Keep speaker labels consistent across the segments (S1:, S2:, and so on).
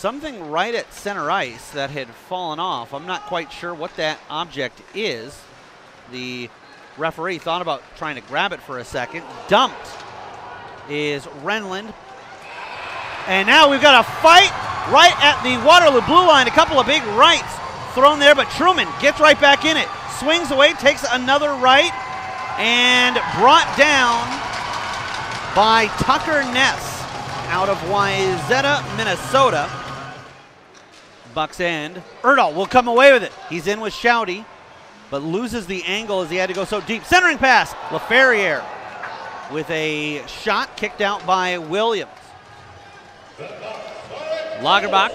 S1: something right at center ice that had fallen off. I'm not quite sure what that object is. The referee thought about trying to grab it for a second. Dumped is Renland. And now we've got a fight right at the Waterloo blue line. A couple of big rights thrown there, but Truman gets right back in it. Swings away, takes another right, and brought down by Tucker Ness out of Wayzata, Minnesota. Bucks end. Erdahl will come away with it. He's in with Shouty, but loses the angle as he had to go so deep. Centering pass, LaFerriere with a shot kicked out by Williams. Lagerbach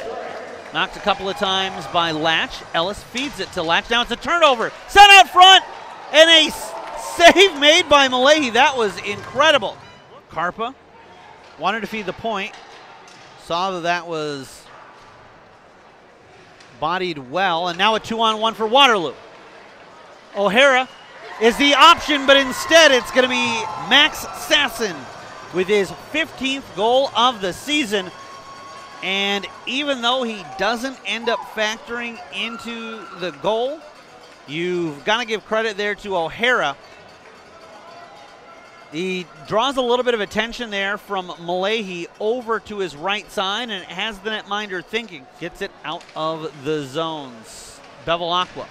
S1: knocked a couple of times by Latch. Ellis feeds it to Latch. Now it's a turnover. Set out front, and a save made by Malahi. That was incredible. Karpa wanted to feed the point. Saw that was bodied well, and now a 2-on-1 for Waterloo. O'Hara is the option, but instead it's going to be Max Sasson with his 15th goal of the season. And even though he doesn't end up factoring into the goal, you've got to give credit there to O'Hara. He draws a little bit of attention there from Malahi over to his right side, and it has the netminder thinking. Gets it out of the zones. Bevilacqua.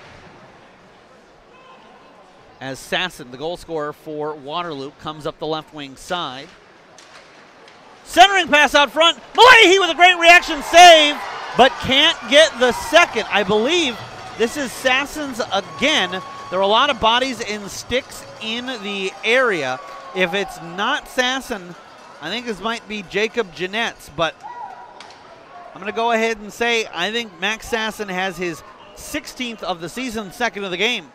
S1: As Sasson, the goal scorer for Waterloo, comes up the left wing side. Centering pass out front. Malahi with a great reaction save, but can't get the second. I believe this is Sasson's again. There are a lot of bodies and sticks in the area. If it's not Sasson, I think this might be Jacob Jeanette's, but I'm going to go ahead and say I think Max Sasson has his 16th of the season, second of the game.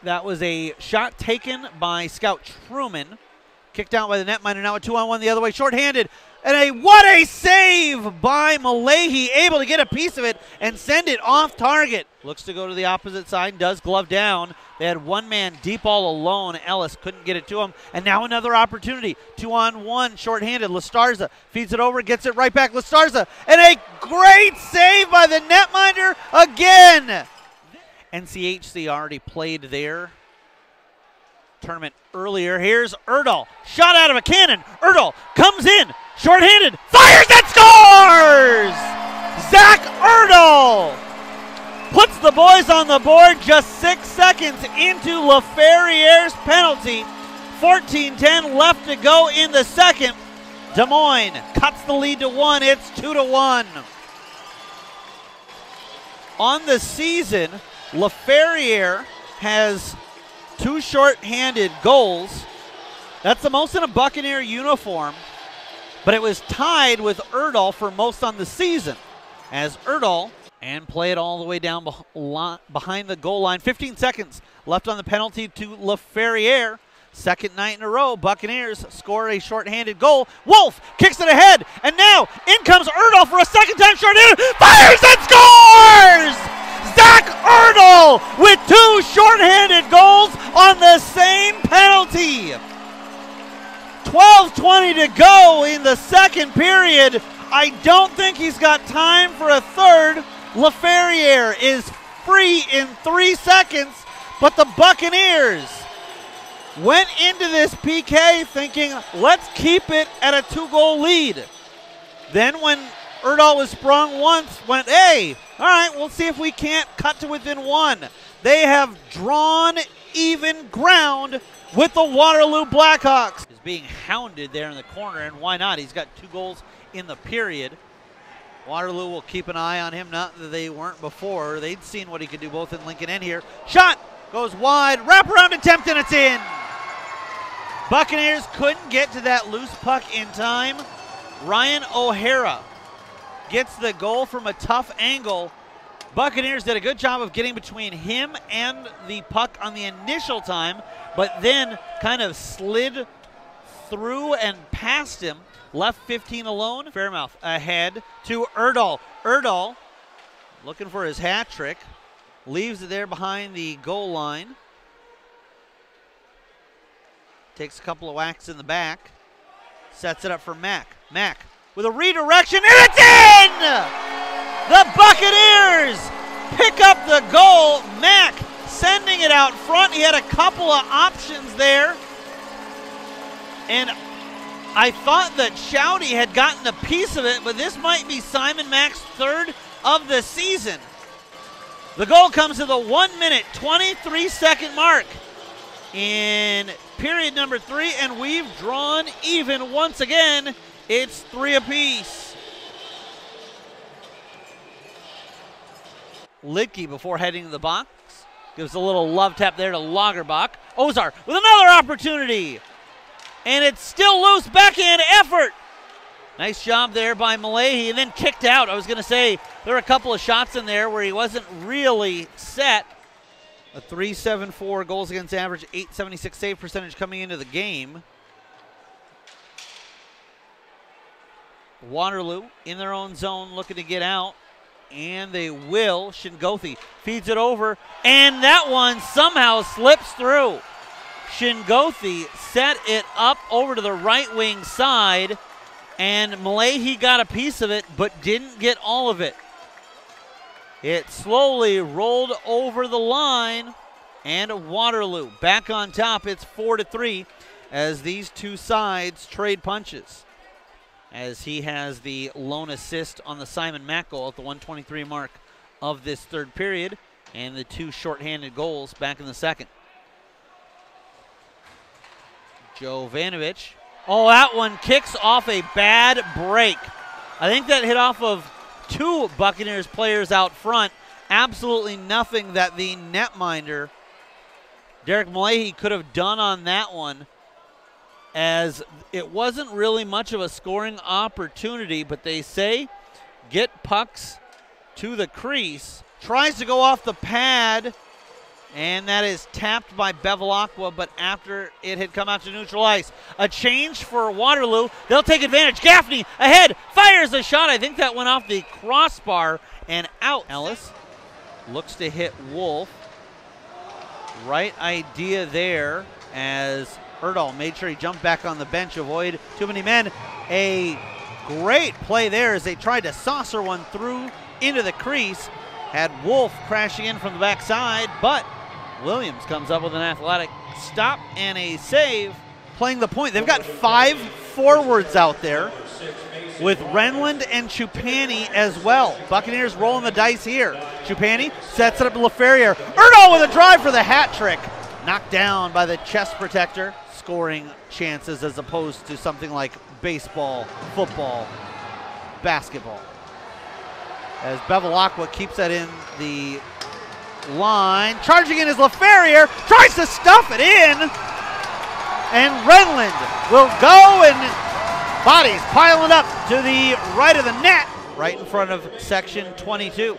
S1: That was a shot taken by Scout Truman. Kicked out by the netminder, now a 2-on-1 the other way, shorthanded. And what a save by Malahi, able to get a piece of it and send it off target. Looks to go to the opposite side, does glove down. They had one man deep all alone. Ellis couldn't get it to him. And now another opportunity. 2-on-1, shorthanded. Lastarza feeds it over, gets it right back. Lastarza, and a great save by the netminder again. NCHC already played their tournament earlier. Here's Erdahl, shot out of a cannon. Erdahl comes in, shorthanded, fires and scores! Zach Erdahl puts the boys on the board just 6 seconds into LaFerriere's penalty. 14-10 left to go in the second. Des Moines cuts the lead to 1. It's 2-1. On the season, LaFerriere has 2 short-handed goals. That's the most in a Buccaneer uniform, but it was tied with Erdahl for most on the season, as Erdahl and play it all the way down behind the goal line. 15 seconds left on the penalty to LaFerriere. Second night in a row, Buccaneers score a short-handed goal. Wolf kicks it ahead, and now in comes Erdahl for a second time short-handed, fires and scores! Zach Erdahl with 2 short-handed goals on the same penalty. 12:20 to go in the second period. I don't think he's got time for a third. LaFerriere is free in 3 seconds, but the Buccaneers went into this PK thinking, let's keep it at a 2-goal lead. Then when Erdahl was sprung once, went, hey, all right, we'll see if we can't cut to within 1. They have drawn even ground with the Waterloo Blackhawks. He's being hounded there in the corner, and why not? He's got 2 goals in the period. Waterloo will keep an eye on him, not that they weren't before. They'd seen what he could do both in Lincoln and here. Shot goes wide, wraparound attempt, and it's in. Buccaneers couldn't get to that loose puck in time. Ryan O'Hara gets the goal from a tough angle. Buccaneers did a good job of getting between him and the puck on the initial time, but then kind of slid through and past him. Left 15 alone. Fairmouth ahead to Erdahl. Erdahl looking for his hat trick. Leaves it there behind the goal line. Takes a couple of whacks in the back. Sets it up for Mack. Mack with a redirection, and it's in! The Buccaneers pick up the goal. Mack sending it out front. He had a couple of options there. And I thought that Shouty had gotten a piece of it, but this might be Simon Mack's third of the season. The goal comes to the 1 minute, 23-second mark in period number 3, and we've drawn even once again. It's 3 apiece. Lidke, before heading to the box, gives a little love tap there to Lagerbach. Ozar with another opportunity. And it's still loose, backhand effort. Nice job there by Malahi, and then kicked out. I was going to say there were a couple of shots in there where he wasn't really set. A .374 goals against average, .876 save percentage coming into the game. Waterloo in their own zone looking to get out, and they will. Shingothi feeds it over, and that one somehow slips through. Shingothi set it up over to the right wing side, and Malahi got a piece of it but didn't get all of it. It slowly rolled over the line, and Waterloo back on top. It's 4-3 as these two sides trade punches, as he has the lone assist on the Simon Mack goal at the 1:23 mark of this third period, and the two shorthanded goals back in the second. Jovanovic. Oh, that one kicks off a bad break. I think that hit off of two Buccaneers players out front. Absolutely nothing that the netminder, Derek Malahi, could have done on that one, as it wasn't really much of a scoring opportunity, but they say get pucks to the crease. Tries to go off the pad, and that is tapped by Bevilacqua, but after it had come out to neutral ice. A change for Waterloo. They'll take advantage. Gaffney ahead, fires a shot. I think that went off the crossbar and out. Ellis looks to hit Wolf. Right idea there, as Erdahl made sure he jumped back on the bench, avoid too many men. A great play there as they tried to saucer one through into the crease. Had Wolf crashing in from the backside, but Williams comes up with an athletic stop and a save. Playing the point. They've got 5 forwards out there with Renland and Chupani as well. Buccaneers rolling the dice here. Chupani sets it up to LaFerriere. Erdahl with a drive for the hat trick. Knocked down by the chest protector. Scoring chances as opposed to something like baseball, football, basketball. As Bevilacqua keeps that in the line. Charging in is LaFerriere. Tries to stuff it in. And Renland will go, and bodies piling up to the right of the net, right in front of section 22.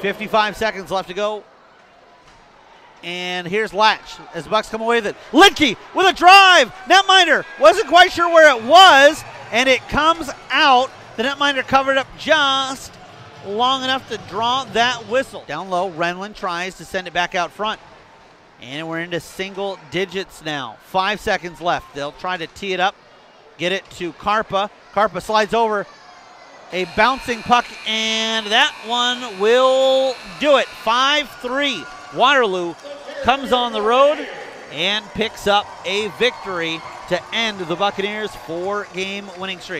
S1: 55 seconds left to go. And here's Latch as the Bucks come away with it. Lidke with a drive. Netminder wasn't quite sure where it was, and it comes out. The netminder covered up just long enough to draw that whistle. Down low, Renland tries to send it back out front. And we're into single digits now. 5 seconds left. They'll try to tee it up, get it to Karpa. Karpa slides over. A bouncing puck, and that one will do it. 5-3. Waterloo comes on the road and picks up a victory to end the Buccaneers' 4-game winning streak.